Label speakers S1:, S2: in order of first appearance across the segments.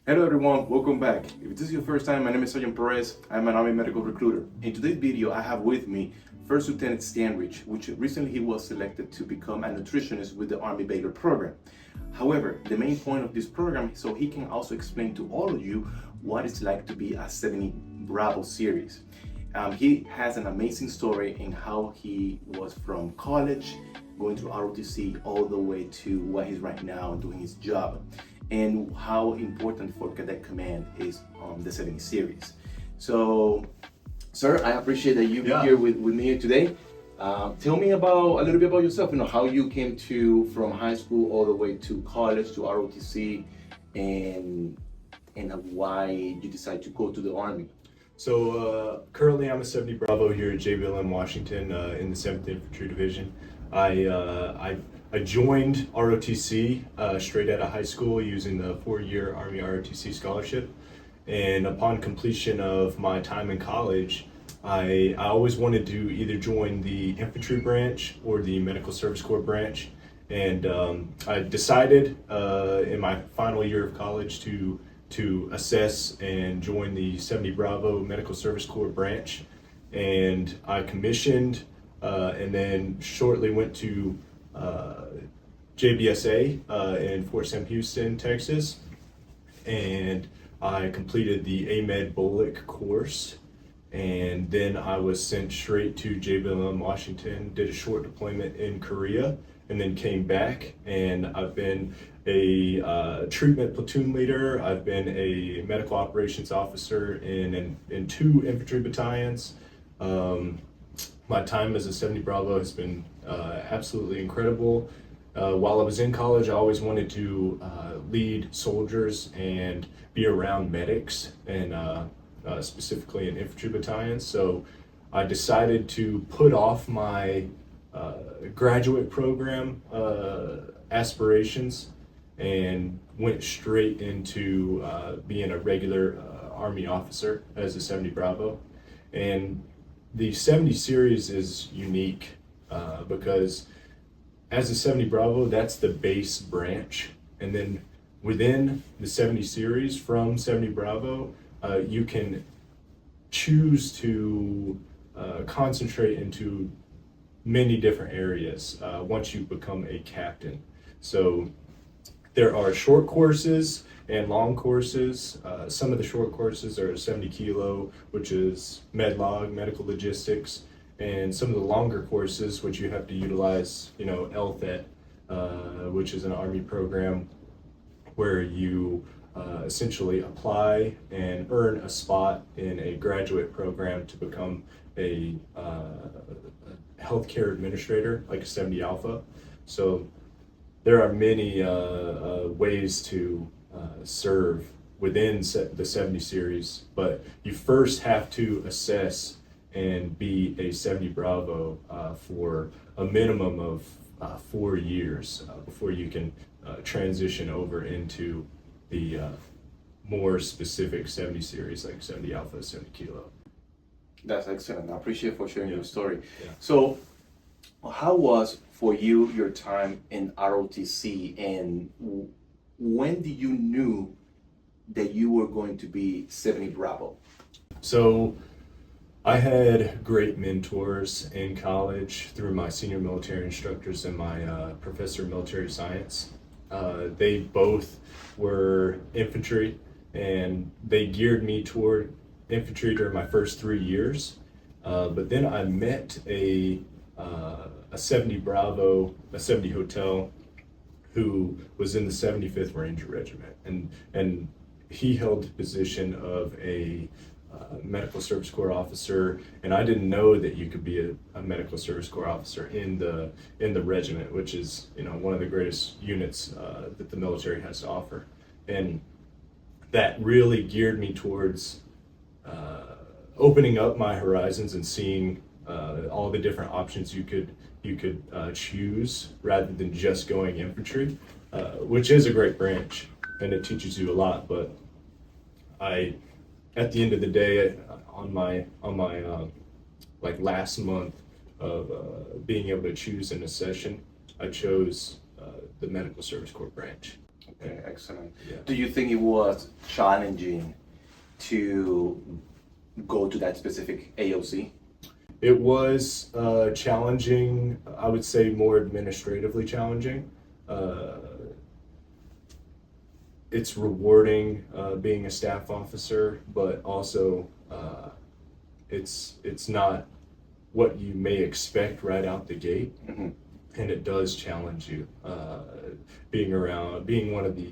S1: Hello everyone, welcome back. If this is your first time, my name is Sergeant Perez. I'm an Army medical recruiter. In today's video, I have with me First Lieutenant Stanridge, which recently he was selected to become a nutritionist with the Army-Baylor Program. However, the main point of this program is so he can also explain to all of you what it's like to be a 70 Bravo series. He has an amazing story in how he was from college, going through ROTC, all the way to what he's right now doing his job, and how important for Cadet Command is the 70 series. So, sir, I appreciate that you be here with me today. Tell me a little bit about yourself, how you came from high school all the way to college, to ROTC, and why you decided to go to the Army.
S2: So currently I'm a 70 Bravo here at JBLM Washington in the 7th Infantry Division. I joined ROTC straight out of high school using the 4-year Army ROTC scholarship. And upon completion of my time in college, I always wanted to either join the infantry branch or the medical service corps branch. And I decided in my final year of college to assess and join the 70 Bravo Medical Service Corps branch. And I commissioned and then shortly went to JBSA in Fort Sam Houston, Texas. And I completed the AMEDD course. And then I was sent straight to JBLM Washington, did a short deployment in Korea, and then came back. And I've been a treatment platoon leader. I've been a medical operations officer in 2 infantry battalions. My time as a 70 Bravo has been absolutely incredible. While I was in college, I always wanted to lead soldiers and be around medics, and specifically in infantry battalions. So I decided to put off my graduate program aspirations and went straight into being a regular Army officer as a 70 Bravo. And the 70 series is unique because as a 70 Bravo, that's the base branch. And then within the 70 series from 70 Bravo, you can choose to concentrate into many different areas once you become a captain. So there are short courses and long courses. Some of the short courses are 70 kilo, which is medlog, medical logistics, and some of the longer courses, which you have to utilize, LTHET, which is an Army program where you essentially apply and earn a spot in a graduate program to become a healthcare administrator, like a 70 Alpha. So there are many ways to serve within the 70 series, but you first have to assess and be a 70 Bravo for a minimum of 4 years before you can transition over into the more specific 70 series, like 70 Alpha, 70 Kilo.
S1: That's excellent. I appreciate for sharing your story.
S2: Yeah.
S1: So, how was for you your time in ROTC, and when did you knew that you were going to be 70 Bravo?
S2: So I had great mentors in college through my senior military instructors and my professor of military science. They both were infantry, and they geared me toward infantry during my first 3 years. But then I met a 70 Bravo, a 70 Hotel, who was in the 75th Ranger Regiment, and he held the position of a medical service corps officer, and I didn't know that you could be a medical service corps officer in the regiment, which is one of the greatest units that the military has to offer. And that really geared me towards opening up my horizons and seeing all the different options you could choose rather than just going infantry, which is a great branch and it teaches you a lot. But at the end of the day, on my like last month of being able to choose in a session, I chose the medical service corps branch.
S1: Okay, excellent.
S2: Yeah.
S1: Do you think it was challenging to go to that specific AOC?
S2: It was challenging, I would say more administratively challenging. It's rewarding being a staff officer, but also it's not what you may expect right out the gate,
S1: Mm-hmm.
S2: and it does challenge you. Being one of the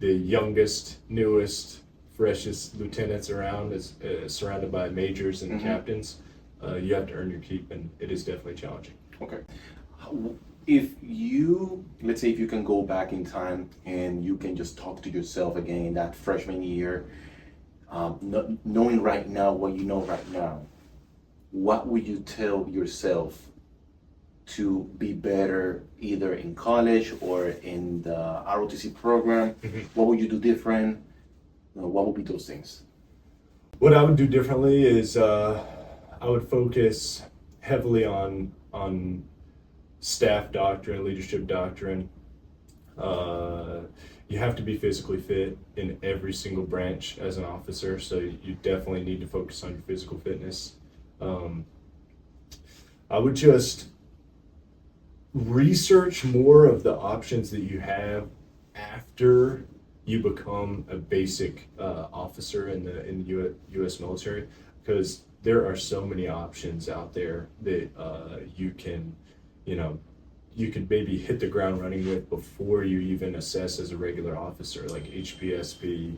S2: youngest, newest, freshest lieutenants around, is surrounded by majors and
S1: Mm-hmm.
S2: captains. You have to earn your keep, and it is definitely challenging.
S1: Okay. If you, let's say if you can go back in time and you can just talk to yourself again in that freshman year, knowing right now what you know right now, what would you tell yourself to be better either in college or in the ROTC program?
S2: Mm-hmm.
S1: What would you do different? What would be those things?
S2: What I would do differently is I would focus heavily on staff doctrine, leadership doctrine. You have to be physically fit in every single branch as an officer, so you definitely need to focus on your physical fitness. I would just research more of the options that you have after you become a basic officer in the U.S. military, because there are so many options out there that you can maybe hit the ground running with before you even assess as a regular officer, like HPSP,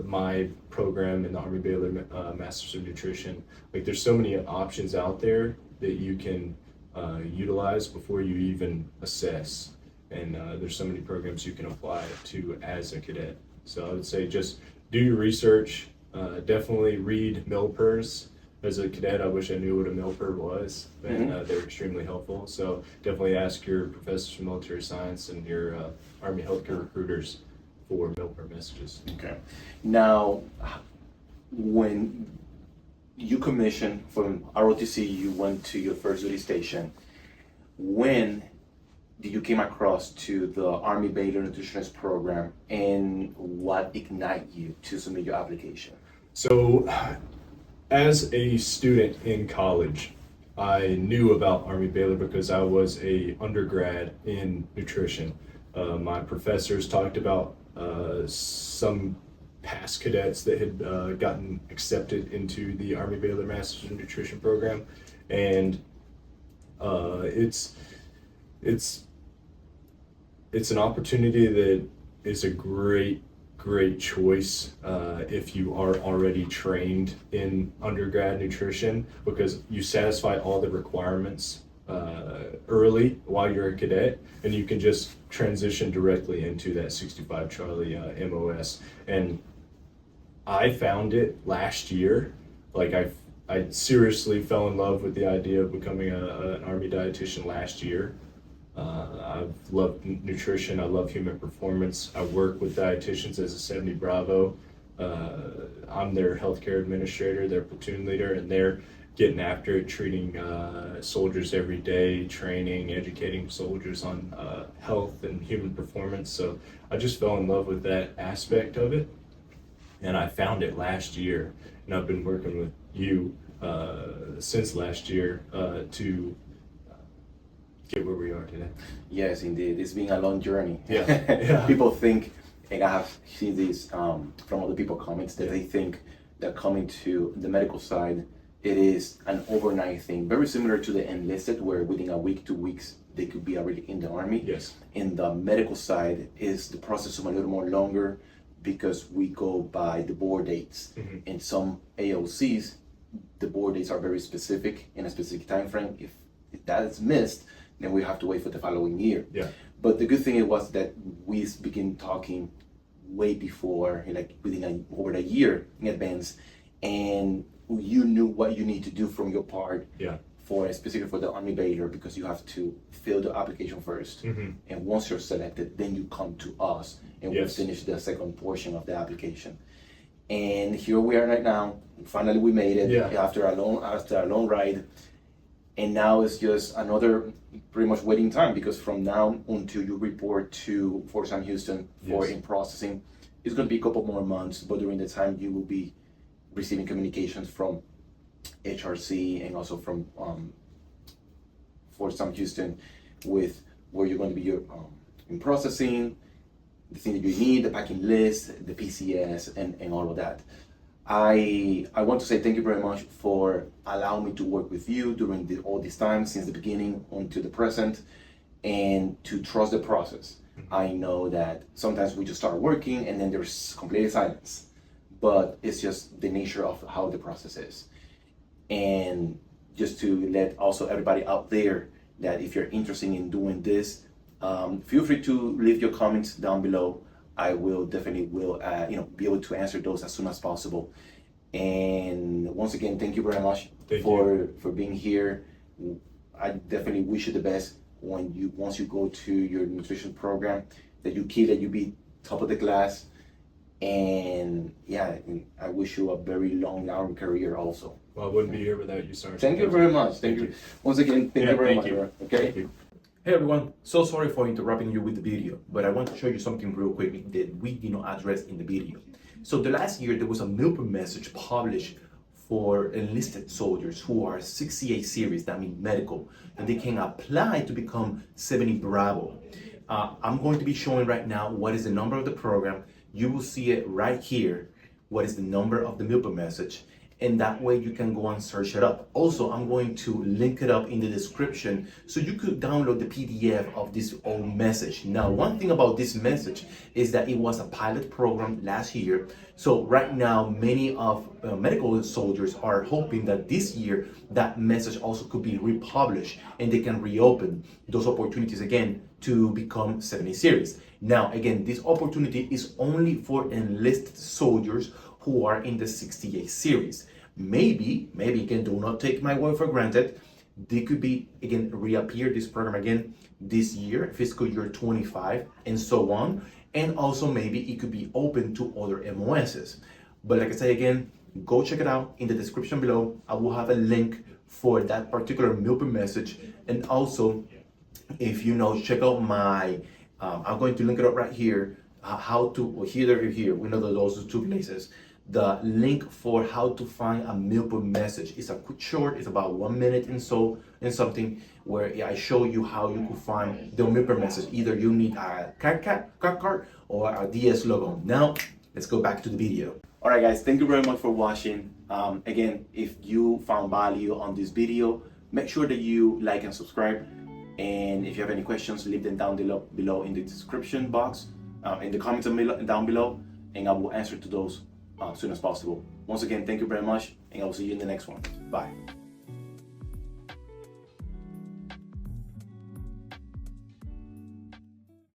S2: my program in the Army-Baylor Masters of Nutrition. Like, there's so many options out there that you can utilize before you even assess. And there's so many programs you can apply to as a cadet. So I would say just do your research. Definitely read MILPERs. As a cadet, I wish I knew what a MILPER was, and they're extremely helpful. So definitely ask your professors of military science and your Army healthcare recruiters for MILPER messages.
S1: Okay. Now, when you commissioned from ROTC, you went to your first duty station. When did you came across to the Army-Baylor Nutritionist program, and what ignited you to submit your application?
S2: So, as a student in college, I knew about Army-Baylor because I was a undergrad in nutrition. My professors talked about some past cadets that had gotten accepted into the Army-Baylor Masters of Nutrition program, and it's an opportunity that is a great choice if you are already trained in undergrad nutrition, because you satisfy all the requirements early while you're a cadet, and you can just transition directly into that 65 Charlie MOS. And I found it last year. Like, I seriously fell in love with the idea of becoming an Army dietitian last year. I've loved nutrition. I love human performance. I work with dietitians as a 70 Bravo. I'm their healthcare administrator, their platoon leader, and they're getting after it, treating soldiers every day, training, educating soldiers on health and human performance. So I just fell in love with that aspect of it, and I found it last year, and I've been working with you since last year to get where we are today.
S1: Yes, indeed. It's been a long journey.
S2: Yeah.
S1: People think, and I have seen this from other people comments, that they think that coming to the medical side, it is an overnight thing, very similar to the enlisted, where within a week, 2 weeks, they could be already in the Army.
S2: Yes.
S1: In the medical side, is the process a little more longer, because we go by the board dates.
S2: Mm-hmm.
S1: In some AOCs, the board dates are very specific in a specific time frame. If that is missed, then we have to wait for the following year.
S2: Yeah.
S1: But the good thing was that we begin talking way before, like within over a year in advance, and you knew what you need to do from your part.
S2: Yeah.
S1: Specifically for the Army-Baylor, because you have to fill the application first,
S2: Mm-hmm.
S1: and once you're selected, then you come to us, and
S2: Yes.
S1: we finish the second portion of the application. And here we are right now. Finally, we made it.
S2: Yeah.
S1: After a long ride. And now it's just another pretty much waiting time, because from now until you report to Fort Sam Houston for
S2: Yes.
S1: in processing, it's going to be a couple more months. But during the time, you will be receiving communications from HRC and also from Fort Sam Houston with where you're going to be in processing, the thing that you need, the packing list, the PCS, and all of that. I want to say thank you very much for allowing me to work with you during all this time, since the beginning until the present, and to trust the process. I know that sometimes we just start working and then there's complete silence, but it's just the nature of how the process is. And just to let also everybody out there that if you're interested in doing this, feel free to leave your comments down below. I will definitely be able to answer those as soon as possible. And once again, thank you very much for being here. I definitely wish you the best once you go to your nutrition program, that you be top of the class. And yeah, I wish you a very long career also.
S2: Well, I wouldn't be here without you, Sergeant.
S1: Thank you very much. Thank you. Once again, thank you very much. Okay.
S2: Thank you.
S1: Hey everyone, so sorry for interrupting you with the video, but I want to show you something real quick that we did not address in the video. So the last year there was a MILPA message published for enlisted soldiers who are 68 series, that means medical, and they can apply to become 70 Bravo. I'm going to be showing right now what is the number of the program. You will see it right here, what is the number of the MILPA message, and that way you can go and search it up. Also, I'm going to link it up in the description so you could download the PDF of this old message. Now, one thing about this message is that it was a pilot program last year. So right now, many of medical soldiers are hoping that this year that message also could be republished and they can reopen those opportunities again to become 70 series. Now, again, this opportunity is only for enlisted soldiers who are in the 68 series. Maybe again, do not take my word for granted. They could be again reappear this program again this year, fiscal year 25, and so on. And also maybe it could be open to other MOSs. But like I say again, go check it out in the description below. I will have a link for that particular MILPA message. And also, if check out my, I'm going to link it up right here. Here, we know that those are two places. The link for how to find a MILPA message is a quick short. It's about 1 minute and something, where I show you how you can find the MILPA message. Either you need a card or a DS logo. Now, let's go back to the video. All right, guys, thank you very much for watching. Again, if you found value on this video, make sure that you like and subscribe. And if you have any questions, leave them down below in the description box, in the comments down below, and I will answer to those as soon as possible. Once again, thank you very much, and I will see you in the next one. Bye.